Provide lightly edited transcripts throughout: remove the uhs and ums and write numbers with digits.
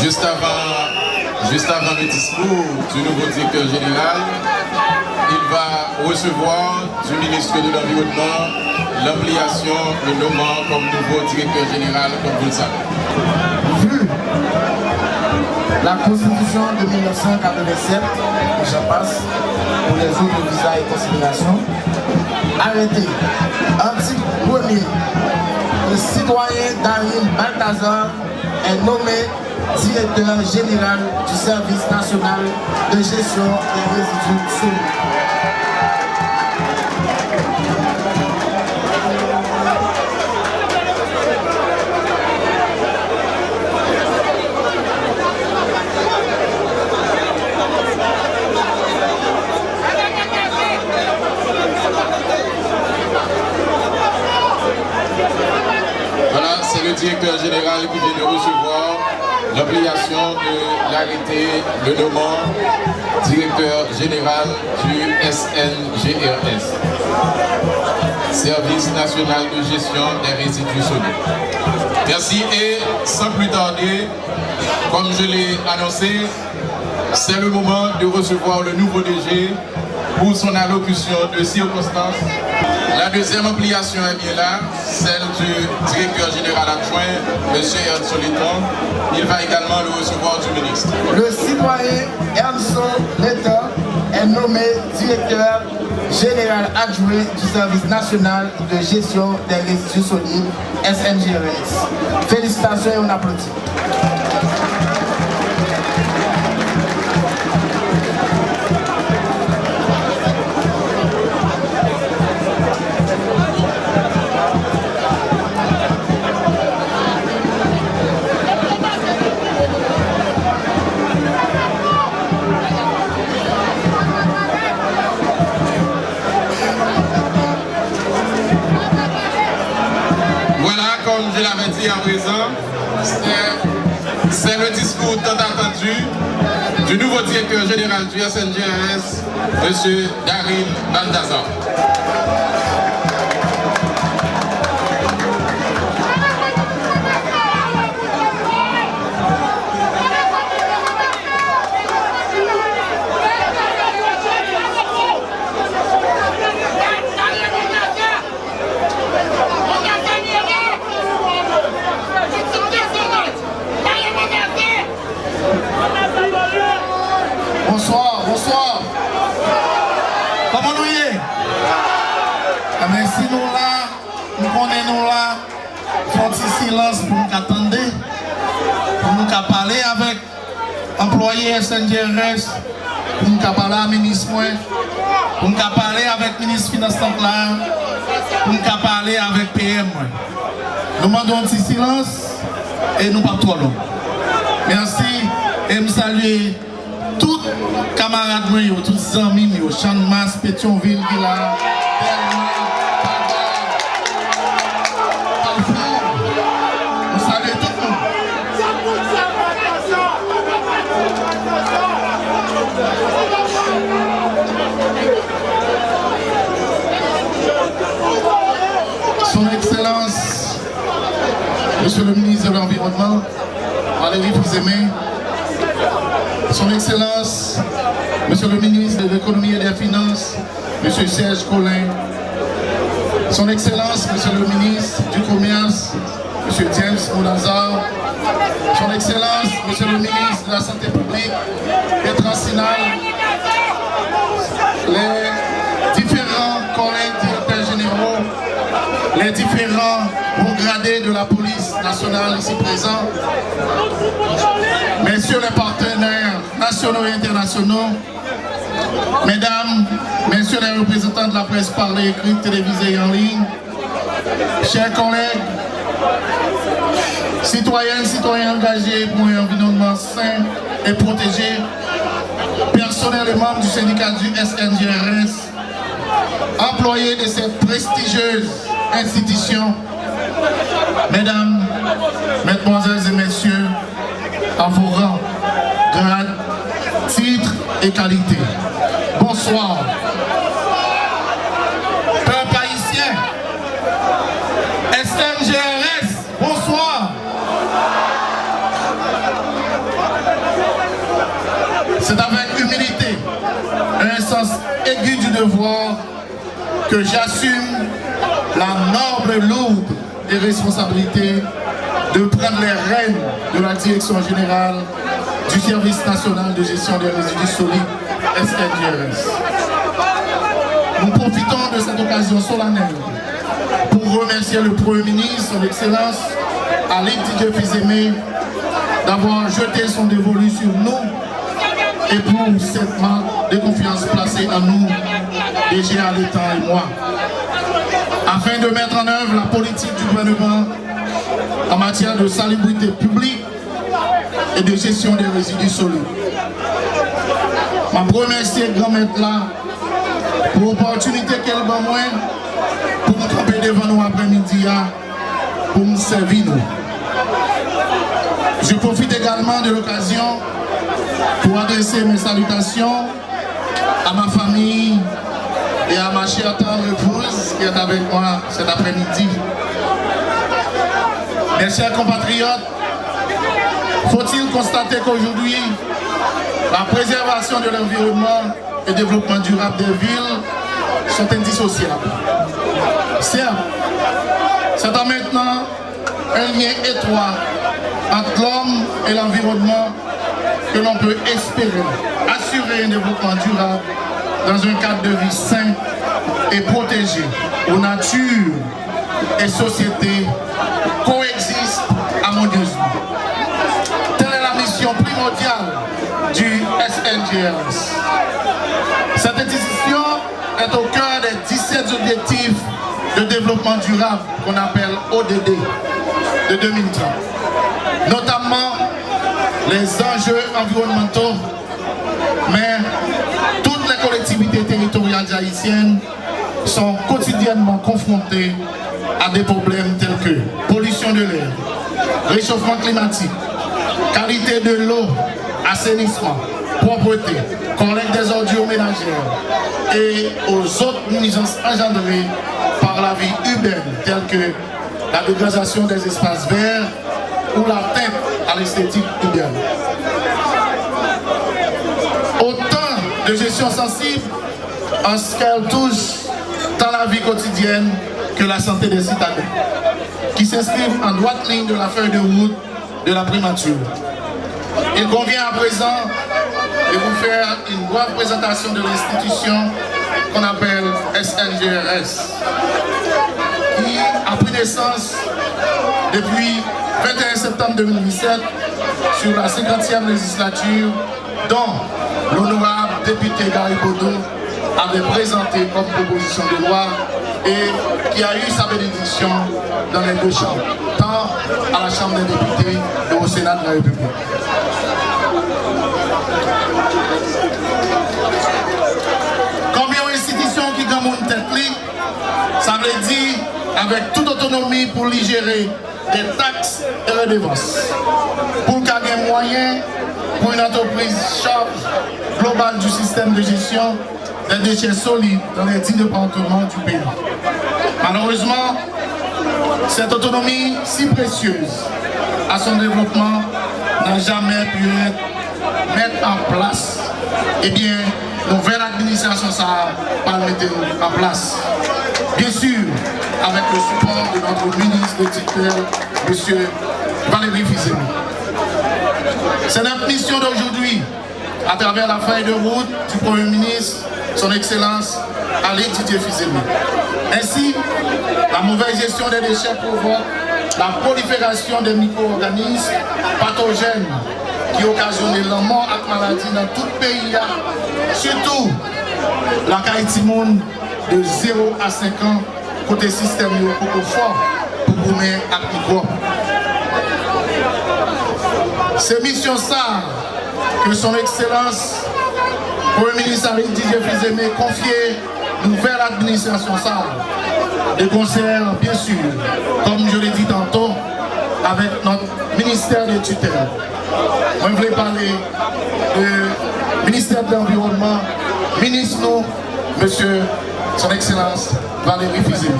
Juste avant le discours du nouveau directeur général, il va recevoir du ministre de l'Environnement l'ampliation, le nommant comme nouveau directeur général, comme vous le savez. Vu la Constitution de 1987, je passe pour les autres visas et considérations, arrêté. Article 1er, le citoyen Daryl Balthazar est nommé directeur général du service national de gestion des résidus solides. Voilà, c'est le directeur général qui vient de recevoir l'obligation de l'arrêté, le nommant directeur général du SNGRS, Service national de gestion des résidus solides. Merci et sans plus tarder, comme je l'ai annoncé, c'est le moment de recevoir le nouveau DG pour son allocution de circonstance. La deuxième ampliation est bien là, celle du directeur général adjoint, M. Ernst Soliton. Il va également le recevoir du ministre. Le citoyen Ernst Soliton est nommé directeur général adjoint du service national de gestion des résidus solides, SNGRS. Félicitations et on applaudit. Comme je l'avais dit à présent, c'est le discours tant attendu du nouveau directeur général du SNGRS, M. Daryl Balthazar. Bonsoir, bonsoir. Comment nous y est? Si nous là, nous connaissons là, faut un silence pour nous attendre, pour nous parler avec employés SNGRS, pour nous parler à ministre, pour nous parler avec ministre Finance là, pour nous parler avec PM. Nous demandons un petit silence et nous partons trop long. Merci et me saluer tous les camarades, tous les amis, Chanmas, Pétionville, Villa, Bernard, Parfour. Nous saluons tout le monde. Son Excellence, Monsieur le ministre de l'Environnement, Valérie Fils-Aimé, Son Excellence, Monsieur le ministre de l'Économie et des Finances, Monsieur Serge Collin, Son Excellence, Monsieur le ministre du Commerce, Monsieur James Moulazar, Son Excellence, Monsieur le ministre de la Santé publique, Bertrand Sinal, les différents collègues directeurs généraux, les différents hauts gradés de la police nationale ici présents, messieurs les partenaires nationaux et internationaux, mesdames, messieurs les représentants de la presse parlée, écrite, télévisée et en ligne, chers collègues, citoyennes, citoyens engagés pour un environnement sain et protégé, personnel et membres du syndicat du SNGRS, employés de cette prestigieuse institution, mesdames, mesdemoiselles et messieurs, à vos rangs, grades, titres et qualités. Bonsoir. Peuple haïtien, SNGRS, bonsoir. C'est avec humilité et un sens aigu du devoir que j'assume la noble et lourde des responsabilités de prendre les rênes de la direction générale du Service national de gestion des résidus solides, SNGRS. Nous profitons de cette occasion solennelle pour remercier le Premier ministre, son Excellence, Ali Didier Fils-Aimé, d'avoir jeté son dévolu sur nous et pour cette marque de confiance placée en nous, DG à l'État et moi, afin de mettre en œuvre la politique du gouvernement en matière de salubrité publique et de gestion des résidus solides. Je remercie le grand maître là pour l'opportunité qu'elle m'a moi pour me camper devant nous après-midi pour me servir nous. Je profite également de l'occasion pour adresser mes salutations à ma famille et à ma chère tendre épouse qui est avec moi cet après-midi. Mes chers compatriotes, faut-il constater qu'aujourd'hui, la préservation de l'environnement et le développement durable des villes sont indissociables. Certes, c'est maintenant un lien étroit entre l'homme et l'environnement que l'on peut espérer assurer un développement durable dans un cadre de vie sain et protégé où nature et société coexistent harmonieusement. Telle est la mission primordiale du SNGRS. Cette institution est au cœur des 17 objectifs de développement durable qu'on appelle ODD de 2030. Notamment les enjeux environnementaux, mais toutes les collectivités territoriales haïtiennes sont quotidiennement confrontées à des problèmes tels que pollution de l'air, réchauffement climatique, qualité de l'eau, assainissement, propreté, collecte des ordures ménagères et aux autres nuisances engendrées par la vie urbaine telles que la dégradation des espaces verts ou l'atteinte à l'esthétique urbaine. Autant de gestion sensible en ce qu'elle touche tant la vie quotidienne que la santé des citadins, qui s'inscrivent en droite ligne de la feuille de route de la primature. Il convient à présent de vous faire une brève présentation de l'institution qu'on appelle SNGRS, qui a pris naissance depuis 21 septembre 2017 sur la 50e législature, dont l'honorable député Gary Bodo avait présenté comme proposition de loi et qui a eu sa bénédiction dans les deux chambres, tant à la Chambre des députés et au Sénat de la République. Combien d'institutions qui gagnent une tête, ça veut dire avec toute autonomie pour les gérer des taxes et redevances, pour qu'il y ait des moyens pour une entreprise charge globale du système de gestion des déchets solides dans les 10 départements du pays. Malheureusement, cette autonomie si précieuse à son développement n'a jamais pu être mise en place. Eh bien, nouvelle administration ça a pas mis en place. Bien sûr, avec le support de notre ministre de tutelle, M. Valérie Fils-Aimé. C'est notre mission d'aujourd'hui, à travers la feuille de route du Premier ministre, son Excellence Ali Didier Fils-Aimé. Ainsi, la mauvaise gestion des déchets provoque la prolifération des micro-organismes pathogènes qui occasionnent la mort et la maladie dans tout le pays, surtout la Haïti-Monde de 0 à 5 ans, côté système beaucoup fort pour gommer à micro. C'est mission ça que son Excellence Premier ministre Ali Didier Fils-Aimé confié nouvelle administration ça, de concert bien sûr, comme je l'ai dit tantôt, avec notre ministère de tutelle. Moi je voulais parler du ministère de l'Environnement, ministre nous, monsieur son Excellence Valérie Fils-Aimé.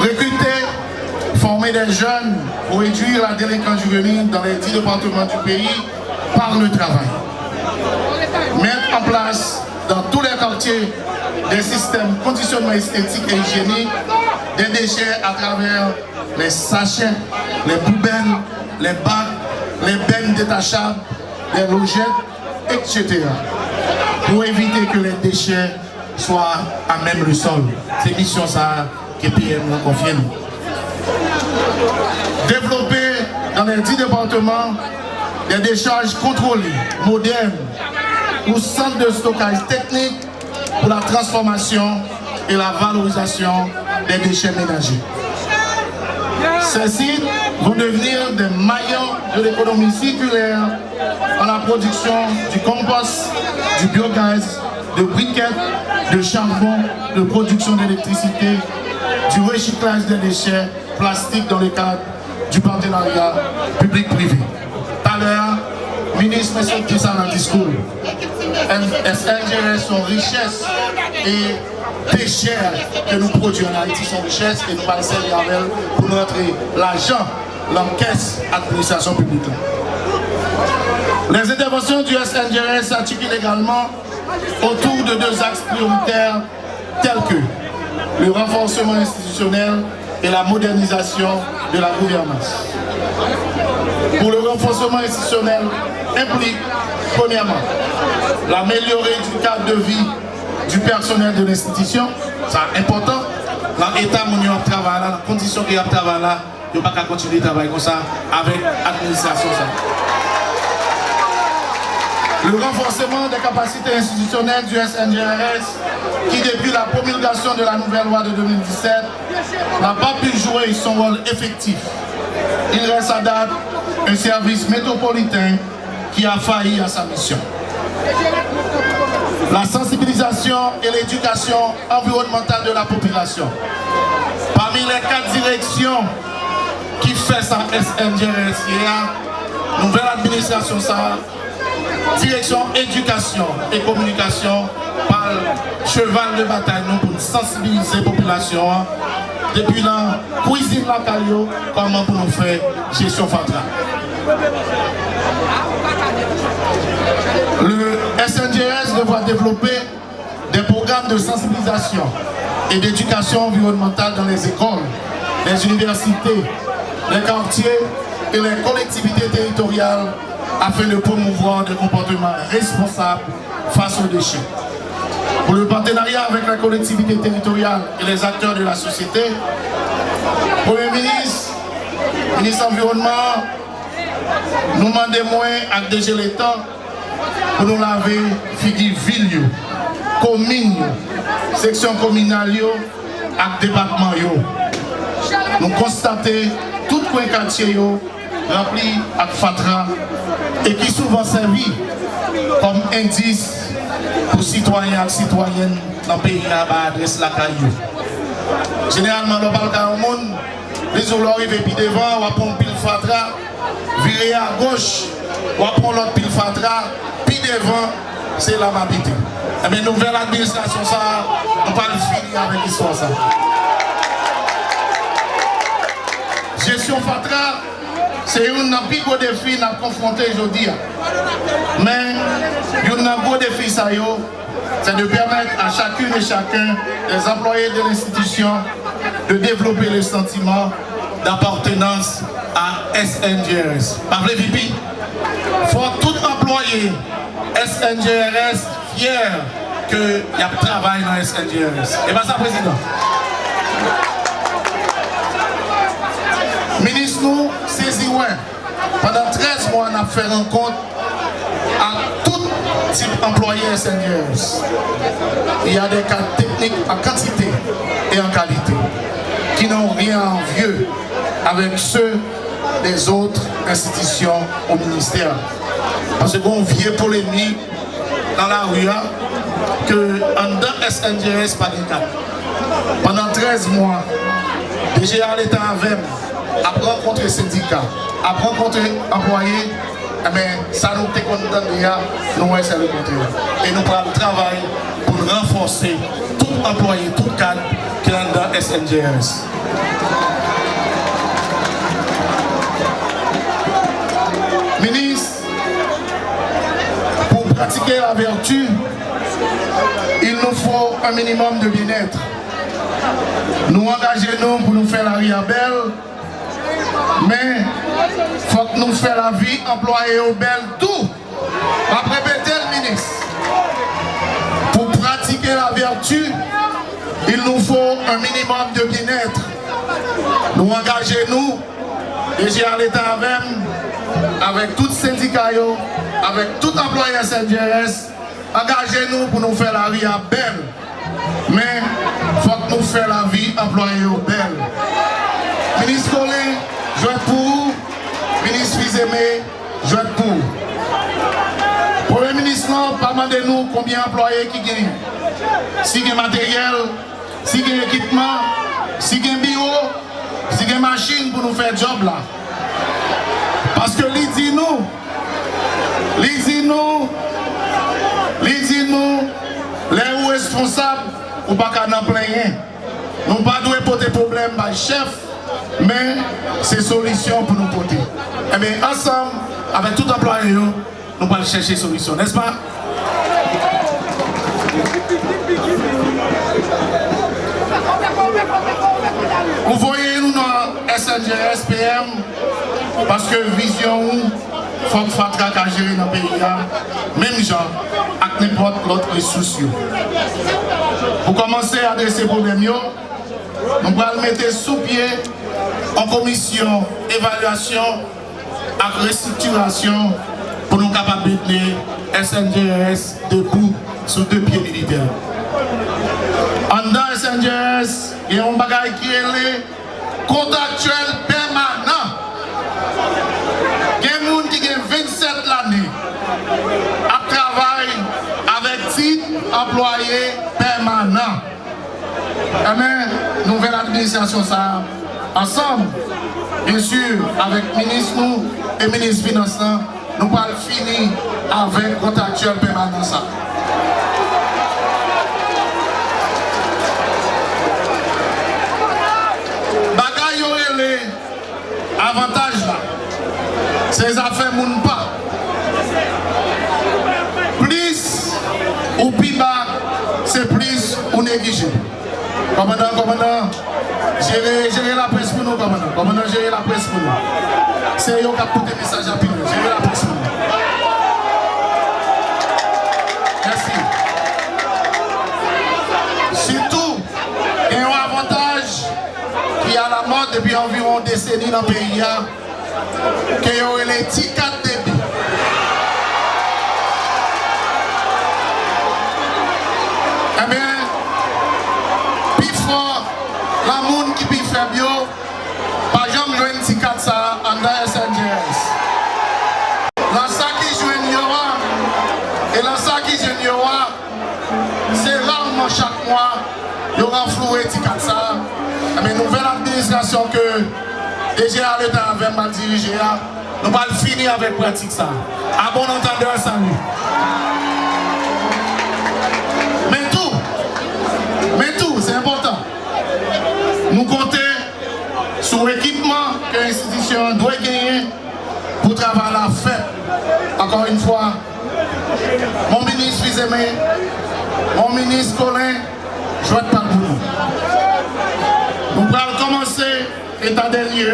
Recruter, former des jeunes pour réduire la délinquance juvénile dans les 10 départements du pays par le travail. Mettre en place dans tous les quartiers des systèmes de conditionnement esthétique et hygiénique des déchets à travers les sachets, les poubelles, les bacs, les bennes détachables, les logettes, etc. pour éviter que les déchets soient à même le sol. C'est mission ça que PM nous confie. Développer dans les 10 départements des décharges contrôlées, modernes, ou centres de stockage technique pour la transformation et la valorisation des déchets ménagers. Ces sites vont devenir des maillons de l'économie circulaire dans la production du compost, du biogaz, de briquettes, de charbon, de production d'électricité, du recyclage des déchets plastiques dans le cadre du partenariat public-privé. Tout à l'heure, le ministre M. dit ça dans le discours. SNGRS sont richesses et déchets que nous produisons en Haïti sont richesses et nous passons pour notre l'argent, l'encaisse administration publique. Les interventions du SNGRS s'articulent également autour de deux axes prioritaires tels que le renforcement institutionnel et la modernisation de la gouvernance. Pour le renforcement institutionnel implique, premièrement, l'améliorer du cadre de vie du personnel de l'institution, c'est important. Dans l'état où on travaille là, dans les conditions qu'il y a travail là, il ne peut pas continuer à travailler comme ça avec l'administration. Le renforcement des capacités institutionnelles du SNGRS, qui depuis la promulgation de la nouvelle loi de 2017, n'a pas pu jouer son rôle effectif. Il reste à date un service métropolitain qui a failli à sa mission. La sensibilisation et l'éducation environnementale de la population. Parmi les 4 directions qui fait sa SNGRS, il y a nouvelle administration, ça, direction éducation et communication par cheval de bataille pour sensibiliser la population depuis la cuisine locale, comment pour nous faire gestion FATRA. Le SNGRS devra développer des programmes de sensibilisation et d'éducation environnementale dans les écoles, les universités, les quartiers et les collectivités territoriales afin de promouvoir des comportements responsables face aux déchets. Pour le partenariat avec la collectivité territoriale et les acteurs de la société, Premier ministre, ministre de l'Environnement, nous demandons moins à DG l'État pour nous laver figure ville, commune, section communale et département. Nous constatons tout le quartier rempli avec FATRA et qui souvent servi comme indice pour citoyens et citoyennes dans le pays à adresse la caillou. Généralement, dans le cas au monde, les gens arrivent et puis devant, on prend pile FATRA, virer à gauche, on prend l'autre pile FATRA, puis devant, c'est la mabité. Mais nouvelle administration, ça, on ne peut pas finir avec l'histoire. Gestion FATRA, c'est un plus gros défi à confronter aujourd'hui. Mais un gros défi, c'est de permettre à chacune et chacun des employés de l'institution de développer le sentiment d'appartenance à SNGRS. Parlez Vipi, il faut tout employé SNGRS fier qu'il y a travail dans SNGRS. Et bien ça, Président. Ministre, nous saisi pendant 13 mois, on a fait rencontre à tout type d'employés SNGRS. Il y a des cas techniques en quantité et en qualité qui n'ont rien envieux avec ceux des autres institutions au ministère. Parce qu'on vient polémique dans la rue que en dedans SNGRS pas de cas. Pendant 13 mois, déjà l'État avait à rencontrer les syndicats, à rencontrer les employés, mais ça nous est content déjà, nous c'est le contraire. Et nous prenons le travail pour renforcer tout employé, tout cadre qui est dans SNGRS. Ministre, pratiquer la vertu, il nous faut un minimum de bien-être. Nous engageons pour nous faire la vie belle, mais il faut que nous fassions la vie employée au bel tout. Après répéter le ministre, pour pratiquer la vertu, il nous faut un minimum de bien-être. Nous engageons, et j'ai à l'État avec tous les syndicats, avec tout employé SNJS, engagez-nous pour nous faire la vie belle. Mais il faut que nous fassions la vie employée au belle. Ministre Colin, je vais pour vous. Ministre Fils-Aimé, je vais pour vous. Premier ministre, demandez-nous combien d'employés qui gagnent. Si il y a matériel, si il y a équipement, si il y a bureau, si il y a machine pour nous faire le job là. Parce que les dit nous, les responsables, ou pas qu'à n'en plein. Nous pas doit porter problème par chef, mais c'est solution pour nous porter. Eh bien, ensemble, avec tout employé, nous allons chercher solution, n'est-ce pas? Vous voyez nous dans SNJS PM parce que vision faut que Fatra a géré dans le pays, même genre, avec n'importe l'autre ressource. Pour commencer à adresser ces problèmes, nous allons mettre sous pied en commission évaluation et restructuration pour nous capables de tenir SNJS debout sur 2 pieds militaires. En dans SNJS, il y a un bagage qui est contractuel permanent. Il y a des gens qui ont 27 l'année à travailler avec titre employé permanent. Mais nouvelle administration, ça, ensemble, bien sûr, avec le ministre nous et le ministre des Finances, nous allons finir avec contractuel permanent. Ça. Avantage là, ces affaires moun pas. Plus ou plus bas, c'est plus ou négligé. Commandant, gérer la presse pour nous, commandant, gérer la presse pour nous. C'est eux qui ont porté le message à Pino, gérer la presse pour nous. Merci. Surtout, il y a un avantage qui a la mode depuis environ une décennie dans le pays, qui ont les petits 4 débits. Eh bien, plus fort, la monde qui peut faire bio, par exemple, je petit 4 ça en SNJS. Dans ça qui joue et dans ça qui joue c'est rarement chaque mois, il y aura floué petit 4 ça. Mais nouvelle administration que déjà l'État avait mal dirigé, nous allons finir avec pratique ça. À bon entendeur, salut. Mais tout, c'est important. Nous comptons sur l'équipement que l'institution doit gagner pour travailler la fête. Encore une fois, mon ministre Fils-Aimé, mon ministre Colin, je vais te parler pour nous. Nous allons commencer l'état des lieux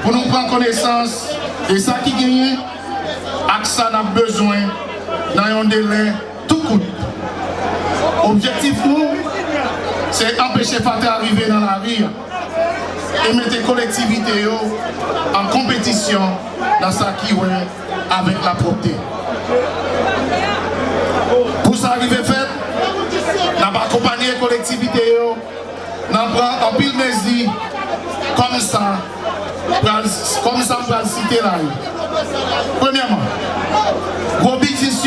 pour nous prendre connaissance de ça qui gagne, et ça n'a besoin dans un délai tout court. Objectif nous, c'est empêcher Fatra d'arriver dans la rue et mettre les collectivités en compétition dans ça qui est avec la propreté. Pour ça arriver fait, nous avons accompagné les collectivités. Nous avons en pile mesure comme ça pour le citer là. Premièrement, gros business,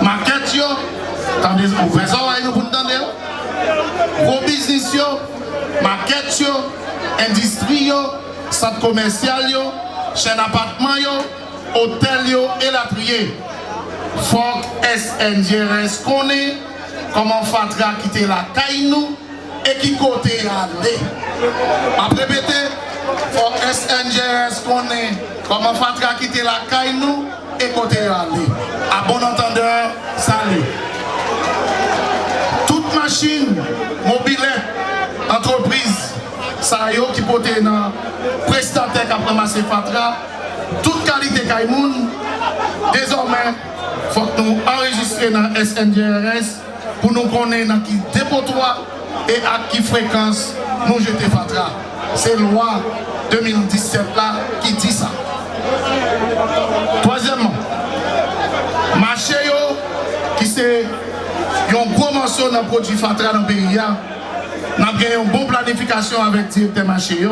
maquette, attendez, vous faites ça, vous entendez? Gros business, maquette, industrie, centre commercial, chaîne appartement, hôtel et latrier. Faut que SNJS connaît comment Fatra quitter la caille nous et qui côté aller. Après répéter, faut que SNJS connaît comment Fatra quitter la caille nous et côté aller. À bon entendeur, salut. Toute machine, mobilette, entreprise, ça y est qui peut être dans prestataire qui a ramassé Fatra, toute qualité Kaimoun, désormais, il faut que nous enregistrions dans SNDRS pour nous connaître dans qui dépotoir et à qui fréquence nous jeter Fatra. C'est loi 2017 là qui dit ça. Troisièmement, marché qui c'est un gros morceau dans le produit Fatra dans le pays. Nous avons une bonne planification avec le directeur marché.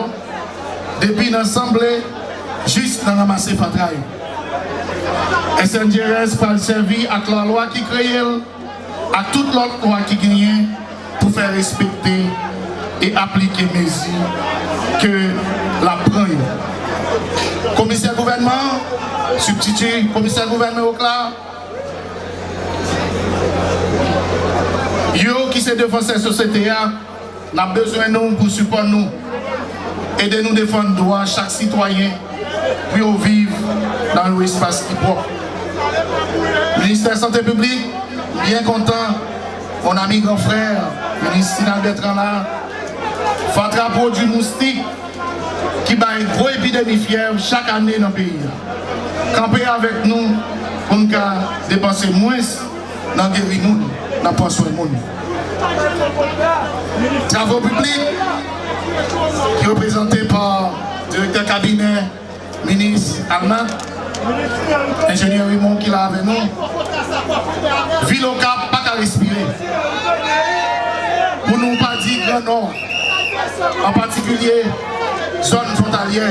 Depuis l'Assemblée, juste dans ramasser Fatra. SNDRS va servir à la loi qui crée, à toute l'autre loi qui gagne pour faire respecter et appliquer les mesures que la prend. Commissaire gouvernement, substitut commissaire gouvernement au clair. Yo qui se défend cette société, n'a besoin de nous pour supporter nous. Aider nous défendre le droit chaque citoyen pour vivre dans l'espace qui propre. Ministère de la Santé publique, bien content, mon ami grand frère, ministre Sinal Bertrand là, Fatra produit moustique qui bat une grosse épidémie fièvre chaque année dans le pays. Camper avec nous pour nous dépenser moins dans le guérir nous, dans le soin de nous. Travaux publics qui est représenté par le directeur cabinet, ministre Alma, ingénieur Raymond qui est là avec nous. Ville au Cap, pas qu'à respirer. Pour nous pas dire Grand Nord, en particulier zone frontalière.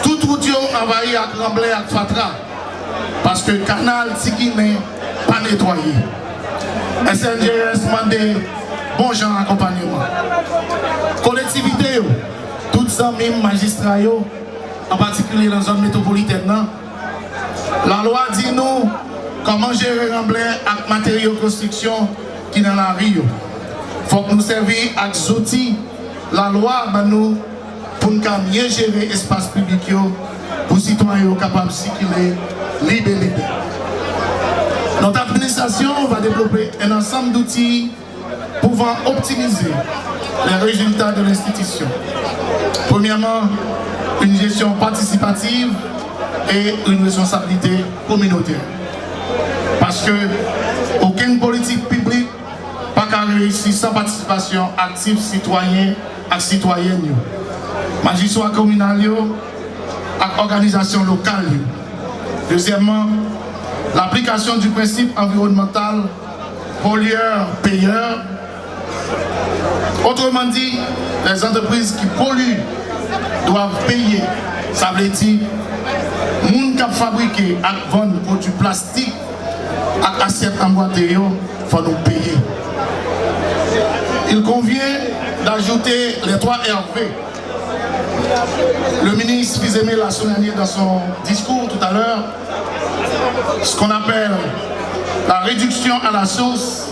Tout route envahi à Tremblay à Fatra parce que le canal Tiki n'est pas nettoyé. SNDRS demande bon genre d'accompagnement. Collectivité, toutes les mêmes magistrats, en particulier dans la zone métropolitaine, la loi dit nous comment gérer Tremblay avec matériaux de construction qui sont dans la rue. Il faut que nous servions avec des outils. La loi, nous, pour nous mieux gérer l'espace public, pour les citoyens capables de circuler libre. Notre administration va développer un ensemble d'outils pouvant optimiser les résultats de l'institution. Premièrement, une gestion participative et une responsabilité communautaire. Parce que aucune politique publique n'a pas réussir sans participation active citoyenne et citoyenne. Magistrat communal et organisation locale. Deuxièmement, l'application du principe environnemental pollueur-payeur. Autrement dit, les entreprises qui polluent doivent payer. Ça veut dire, les gens qui fabriquent et vendent produits plastiques et assiettes emboîtées, il faut nous payer. Il convient d'ajouter les 3 RV. Le ministre Fizemé l'a souligné dans son discours tout à l'heure, ce qu'on appelle la réduction à la source,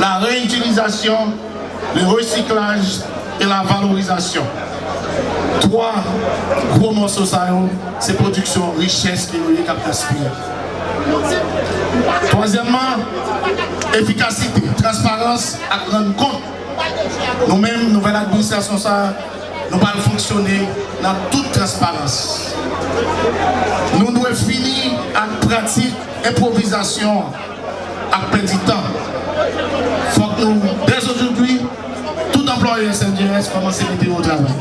la réutilisation, le recyclage et la valorisation. 3 gros morceaux, c'est production, richesse qui est capable d'aspirer. Troisièmement, efficacité, transparence à rendre compte. Nous-mêmes, nouvelle administration, nous allons fonctionner dans toute transparence. Nous devons finir avec pratique, improvisation, avec perdre du temps. Il faut que nous, dès aujourd'hui, tout employé SNDRS commence à mettre au travail.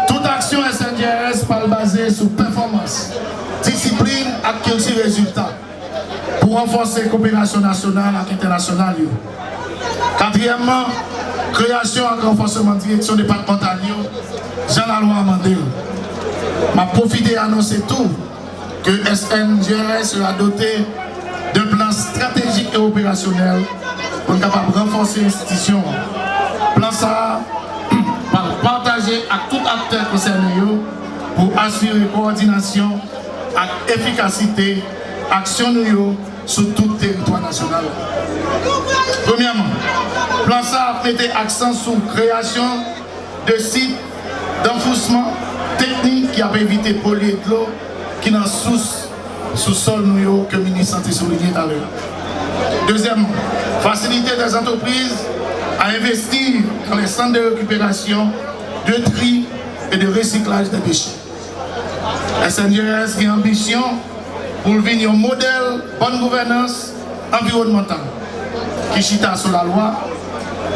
Toute action SNDRS parle basée sur performance, discipline et culture résultat pour renforcer la coopération nationale et internationale. Quatrièmement, création et renforcement de direction départementale, Jean-Lalois Amandé. Je profite d'annoncer tout que SNDRS sera doté d'un plan stratégique et opérationnel pour être capable de renforcer l'institution. Plan ça, partager avec tout acteur concerné pour assurer coordination et efficacité action sur tout le territoire national. Premièrement, plan ça mettait accent sur la création de sites d'enfouissement technique qui a évité polluer de l'eau qui n'en sous-sol nous que le ministre Santé souligné tout à l'heure. Deuxièmement, faciliter des entreprises à investir dans les centres de récupération, de tri et de recyclage des déchets. SNJRS qui a ambition pour devenir un modèle bonne gouvernance environnementale qui chita sur la loi,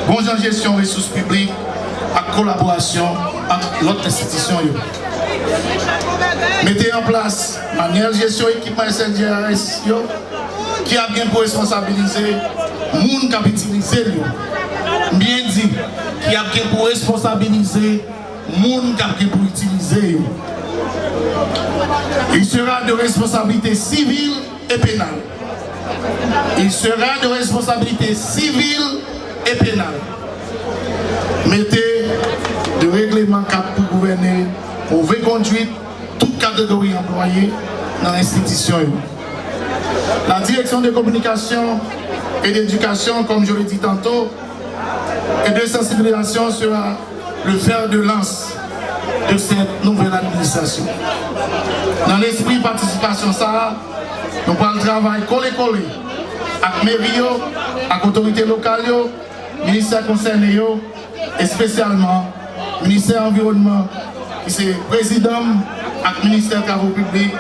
bon gestion des ressources publiques et collaboration entre l'autre institution. Mettez en place manuel de gestion équipement SNJRS qui a bien pour responsabiliser les gens qui ont utilisé. Bien dit, qui a bien pour responsabiliser les gens qui ont bien pour utiliser. Il sera de responsabilité civile et pénale. Il sera de responsabilité civile et pénale. Mettez de règlements cap pour gouverner, pour reconduire toute catégorie employée dans l'institution. La direction de communication et d'éducation, comme je l'ai dit tantôt, et de sensibilisation sera le fer de lance de cette nouvelle administration. Dans l'esprit de participation, ça, nous parlons de travail collé-collé avec mairie, avec autorités locales, ministère concerné et spécialement ministère de l'Environnement, qui est président, avec ministère des Travaux publics,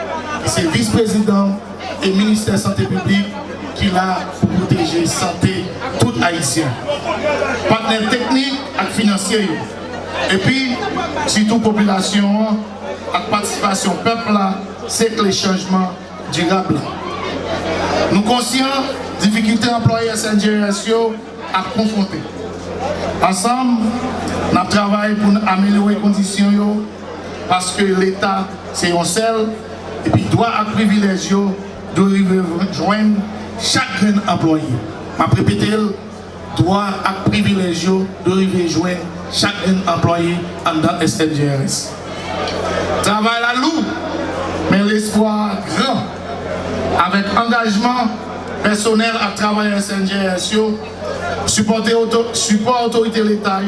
qui est vice-président et ministère de la Santé publique, qui est là pour protéger la santé tout haïtien. Partenaires techniques et financiers. Et puis, surtout population, avec participation peuple, c'est que les changements durables. Nous conscients des difficultés employées à SNJRS à confronter. Ensemble, nous travaillons pour améliorer les conditions parce que l'État, c'est un seul et puis droit à privilège de rejoindre chaque employé. Je répète, droit à privilège de rejoindre chaque employé dans SNJRS. Travail la loup, mais l'espoir grand. Avec engagement personnel à travailler à SNJRS, support autorité de l'État,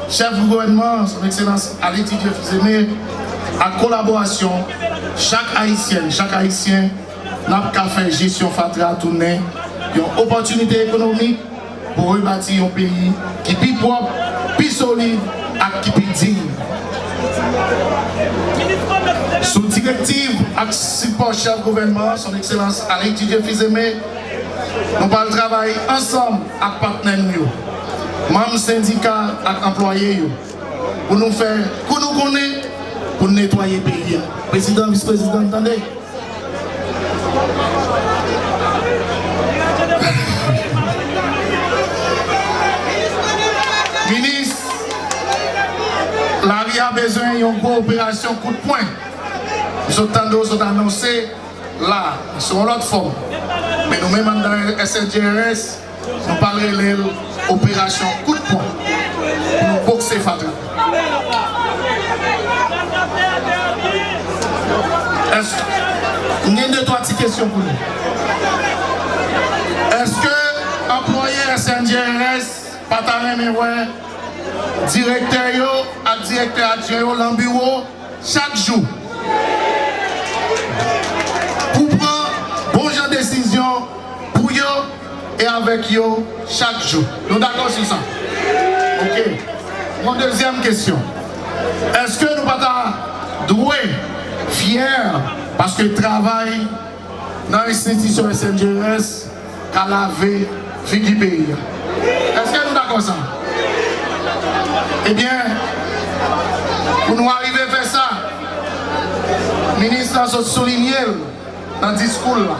chef du gouvernement, son excellence Alexis Fizemé, à collaboration, chaque Haïtien n'a qu'à faire gestion fatra tourner, une opportunité économique pour rebâtir un pays qui est plus propre, plus solide et qui est plus digne. Sous directive et support chef gouvernement, son excellence Alexis Fizemé, nous allons travailler ensemble avec partenaires, membres syndicats et employés, pour nous faire, pour nous connaître, pour nettoyer le pays. Président, vice-président, attendez. Ministre, la vie a besoin d'une coopération coup de poing. Nous sommes annoncés là, sur l'autre forme. Mais nous-mêmes dans le SNJRS, nous parlons de l'opération coup de poing pour nous boxer Fatra. Est-ce qu'il y a deux, trois petites questions pour nous? Est-ce que employé SNJRS, Patarin directeur et directeur adjoint dans le bureau chaque jour pour prendre bon genre de décision pour eux et avec eux chaque jour? Nous d'accord sur ça? Ok. Mon deuxième question. Est-ce que nous pas doués, fiers, parce que le travail dans l'institution SNJRS a lavé le pays? Est-ce que nous d'accord ça? Eh bien, pour nous arriver à faire ça, le ministre a souligné dans le discours là.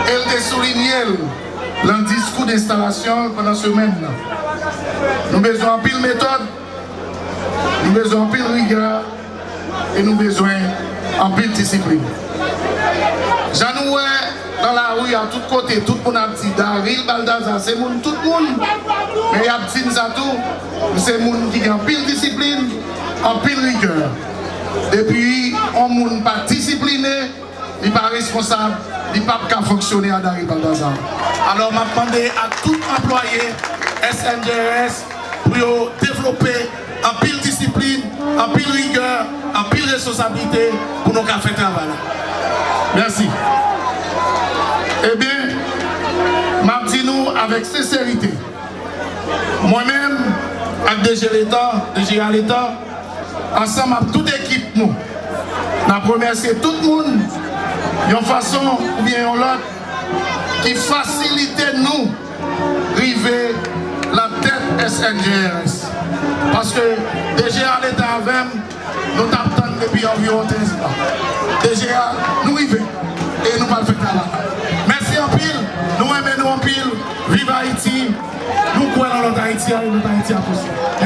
Elle a souligné dans le discours d'installation pendant la semaine. Nous avons besoin de pile méthode, nous avons besoin de pile rigueur et nous avons besoin de pile discipline. J'en ai dans la rue à tous côtés, tout le monde a dit Daryl Baldassar, c'est tout le monde. Mais il y a dit ça tout, c'est le monde qui a en pile discipline, en pile rigueur. Depuis, on ne pas discipliné, il n'est pas responsable, il n'est pas qu'à fonctionner à Daryl Baldassar. Alors, je demande à tout employé SNJRS pour développer en pile discipline, en pile rigueur, en pile responsabilité pour nous faire travail. Merci. Eh bien, je dis nous avec sincérité. Moi-même, avec DG à l'État, ensemble avec toute l'équipe, nous remercions tout le monde d'une façon ou bien d'une autre qui facilite nous arriver la tête SNGRS. Parce que DGA l'État avec nous attendons depuis environ 13 ans. DGA nous arrivons et nous allons faire travail. Merci en pile, nous aimons en pile, vive Haïti, nous croyons dans l'autre Haïti et l'autre Haïti à tous.